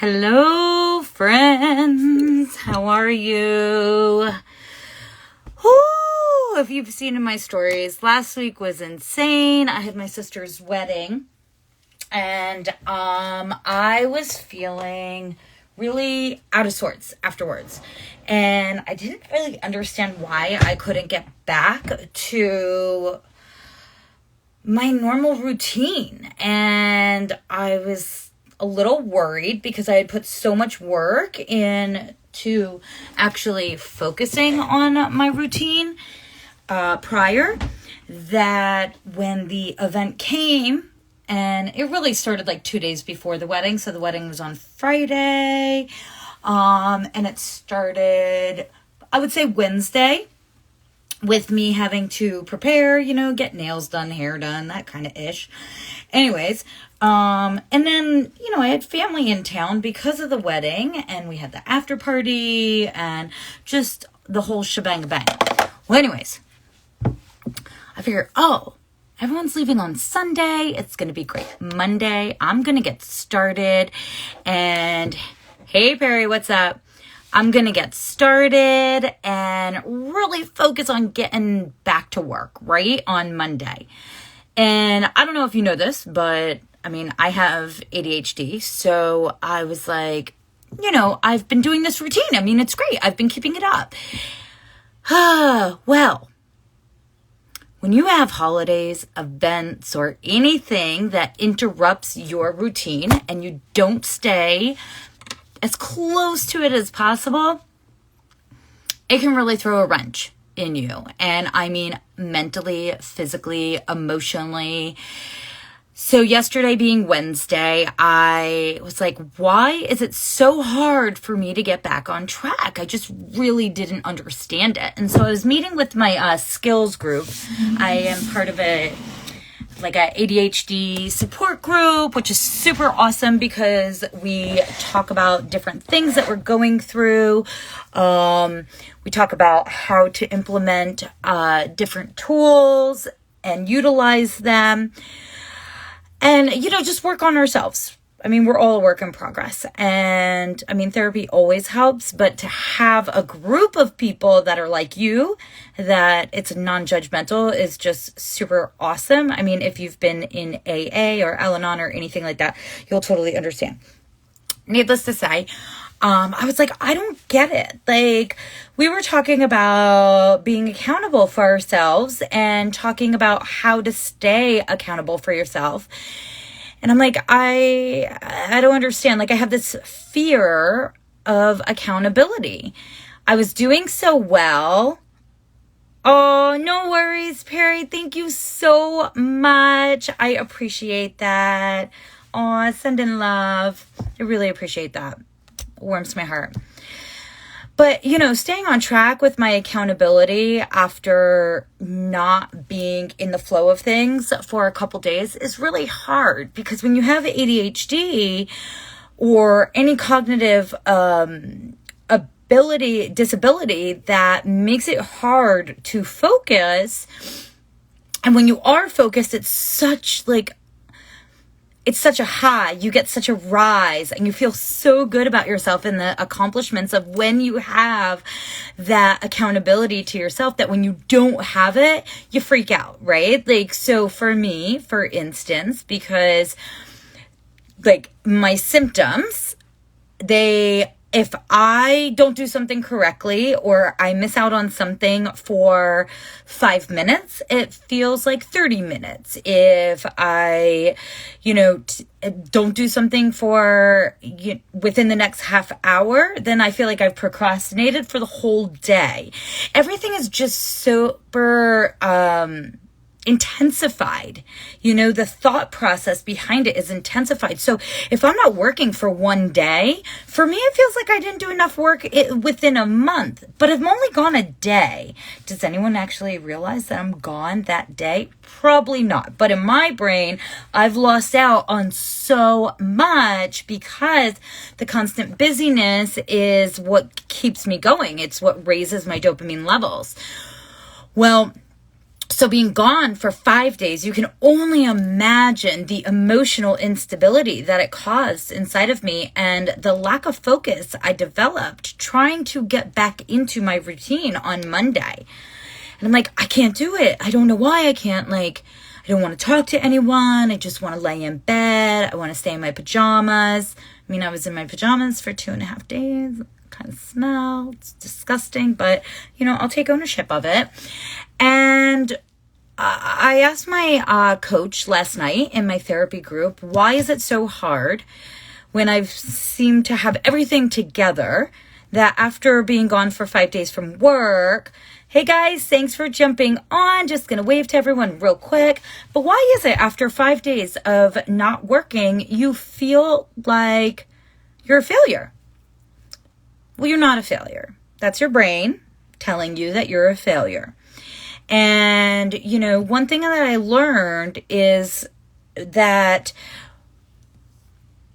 Hello, friends. How are you? Whoo! If you've seen in my stories, last week was insane. I had my sister's wedding, and I was feeling really out of sorts afterwards. And I didn't really understand why I couldn't get back to my normal routine. And I was a little worried because I had put so much work into actually focusing on my routine prior, that when the event came, and it really started like 2 days before the wedding. So the wedding was on Friday, and it started, I would say, Wednesday, with me having to prepare, get nails done, hair done, that kind of ish. Anyways, and then, I had family in town because of the wedding, and we had the after party and just the whole shebang bang. Well, anyways, I figured, everyone's leaving on Sunday. It's going to be great. Monday, I'm going to get started. And hey, Perry, what's up? I'm going to get started and really focus on getting back to work, right, on Monday. And I don't know if you know this, but I have ADHD. So I was like, I've been doing this routine. It's great. I've been keeping it up. Well, when you have holidays, events, or anything that interrupts your routine and you don't stay as close to it as possible, it can really throw a wrench in you. And mentally, physically, emotionally. So yesterday being Wednesday, I was like, why is it so hard for me to get back on track? I just really didn't understand it. And so I was meeting with my skills group. I am part of a ADHD support group, which is super awesome because we talk about different things that we're going through. We talk about how to implement different tools and utilize them. And, just work on ourselves. We're all a work in progress. And, therapy always helps. But to have a group of people that are like you, that it's non-judgmental, is just super awesome. If you've been in AA or Al-Anon or anything like that, you'll totally understand. Needless to say, I was like, I don't get it. We were talking about being accountable for ourselves and talking about how to stay accountable for yourself. And I'm like, I don't understand. I have this fear of accountability. I was doing so well. Oh, no worries, Perry. Thank you so much. I appreciate that. Oh, sending love. I really appreciate that. Warms my heart. But, staying on track with my accountability after not being in the flow of things for a couple days is really hard, because when you have ADHD or any cognitive disability that makes it hard to focus, and when you are focused, it's such a high, you get such a rise, and you feel so good about yourself and the accomplishments of when you have that accountability to yourself, that when you don't have it, you freak out, right? So for me, for instance, because my symptoms, if I don't do something correctly or I miss out on something for 5 minutes, it feels like 30 minutes. If I, don't do something for within the next half hour, then I feel like I've procrastinated for the whole day. Everything is just super intensified. The thought process behind it is intensified. So if I'm not working for one day, for me, it feels like I didn't do enough work within a month. But if I'm only gone a day, does anyone actually realize that I'm gone that day? Probably not. But in my brain, I've lost out on so much because the constant busyness is what keeps me going. It's what raises my dopamine levels. Well, So being gone for 5 days, you can only imagine the emotional instability that it caused inside of me and the lack of focus I developed trying to get back into my routine on Monday. And I'm like, I can't do it. I don't know why I can't. Like, I don't want to talk to anyone. I just want to lay in bed. I want to stay in my pajamas. I mean, I was in my pajamas for 2.5 days. Kind of smell. It's disgusting, but I'll take ownership of it. And I asked my coach last night in my therapy group, why is it so hard when I've seemed to have everything together that after being gone for 5 days from work, hey guys, thanks for jumping on. Just going to wave to everyone real quick. But why is it after 5 days of not working, you feel like you're a failure? Well, you're not a failure. That's your brain telling you that you're a failure. And, one thing that I learned is that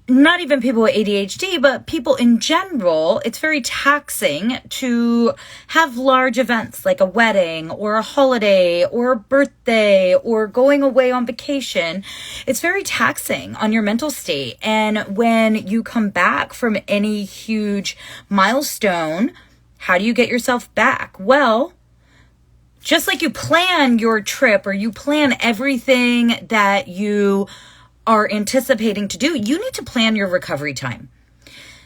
not even people with ADHD, but people in general, it's very taxing to have large events like a wedding or a holiday or a birthday or going away on vacation. It's very taxing on your mental state. And when you come back from any huge milestone, how do you get yourself back? Well, just like you plan your trip or you plan everything that you are anticipating to do, you need to plan your recovery time.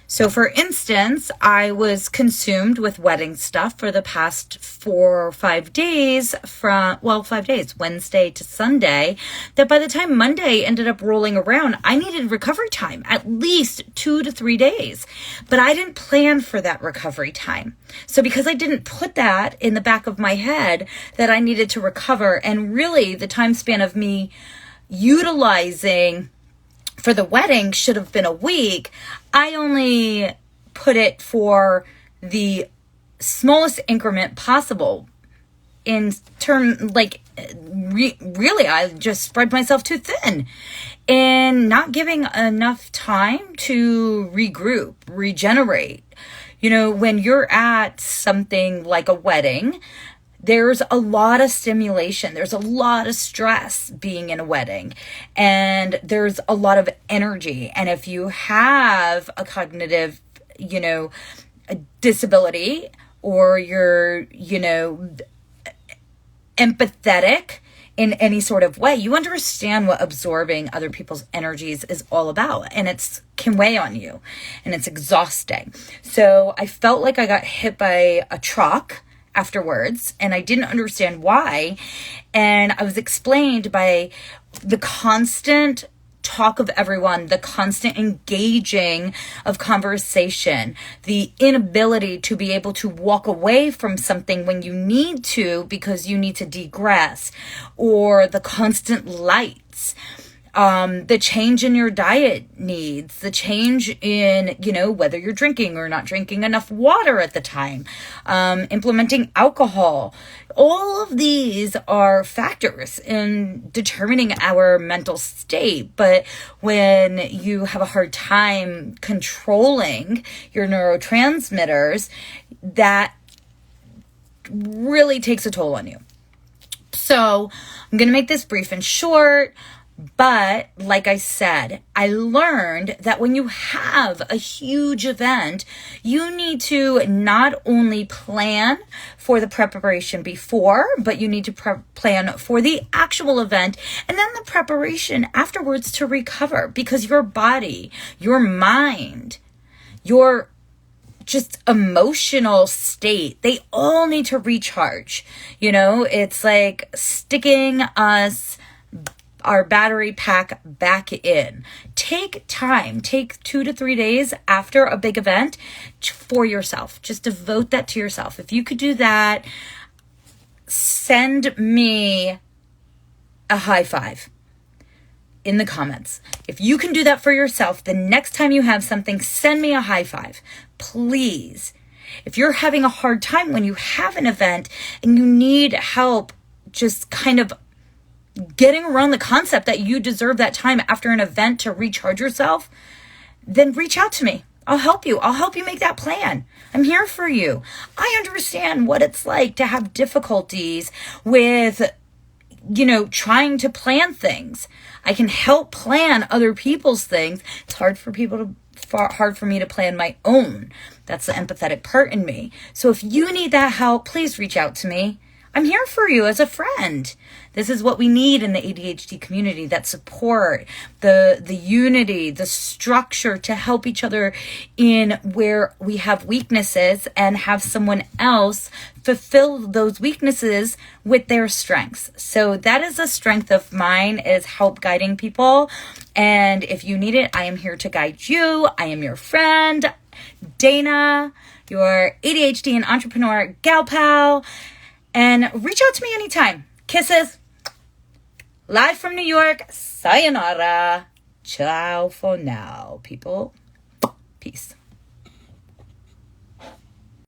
So for instance, I was consumed with wedding stuff for the past 4 or 5 days 5 days, Wednesday to Sunday, that by the time Monday ended up rolling around, I needed recovery time, at least 2 to 3 days. But I didn't plan for that recovery time. So because I didn't put that in the back of my head that I needed to recover, and really the time span of me utilizing for the wedding should have been a week, I only put it for the smallest increment possible. In turn, really, I just spread myself too thin and not giving enough time to regroup, regenerate. When you're at something like a wedding, there's a lot of stimulation. There's a lot of stress being in a wedding, and there's a lot of energy. And if you have a cognitive, a disability, or you're, empathetic in any sort of way, you understand what absorbing other people's energies is all about, and it can weigh on you, and it's exhausting. So I felt like I got hit by a truck afterwards, and I didn't understand why. And I was explained by the constant talk of everyone, the constant engaging of conversation, the inability to be able to walk away from something when you need to because you need to degress, or the constant lights. The change in your diet needs, the change in, whether you're drinking or not drinking enough water at the time, implementing alcohol. All of these are factors in determining our mental state. But when you have a hard time controlling your neurotransmitters, that really takes a toll on you. So I'm going to make this brief and short. But like I said, I learned that when you have a huge event, you need to not only plan for the preparation before, but you need to plan for the actual event and then the preparation afterwards to recover, because your body, your mind, your just emotional state, they all need to recharge. It's like sticking our battery pack back in. Take time. Take 2 to 3 days after a big event for yourself. Just devote that to yourself. If you could do that, send me a high five in the comments. If you can do that for yourself, the next time you have something, send me a high five, please. If you're having a hard time when you have an event and you need help just kind of getting around the concept that you deserve that time after an event to recharge yourself, then reach out to me. I'll help you. I'll help you make that plan. I'm here for you. I understand what it's like to have difficulties with trying to plan things. I can help plan other people's things. It's hard for me to plan my own. That's the empathetic part in me. So if you need that help, please reach out to me. I'm here for you as a friend. This is what we need in the ADHD community, that support, the unity, the structure to help each other in where we have weaknesses and have someone else fulfill those weaknesses with their strengths. So that is a strength of mine, is help guiding people. And if you need it, I am here to guide you. I am your friend, Dana, your ADHD and entrepreneur gal pal. And reach out to me anytime. Kisses. Live from New York. Sayonara. Ciao for now, people. Peace.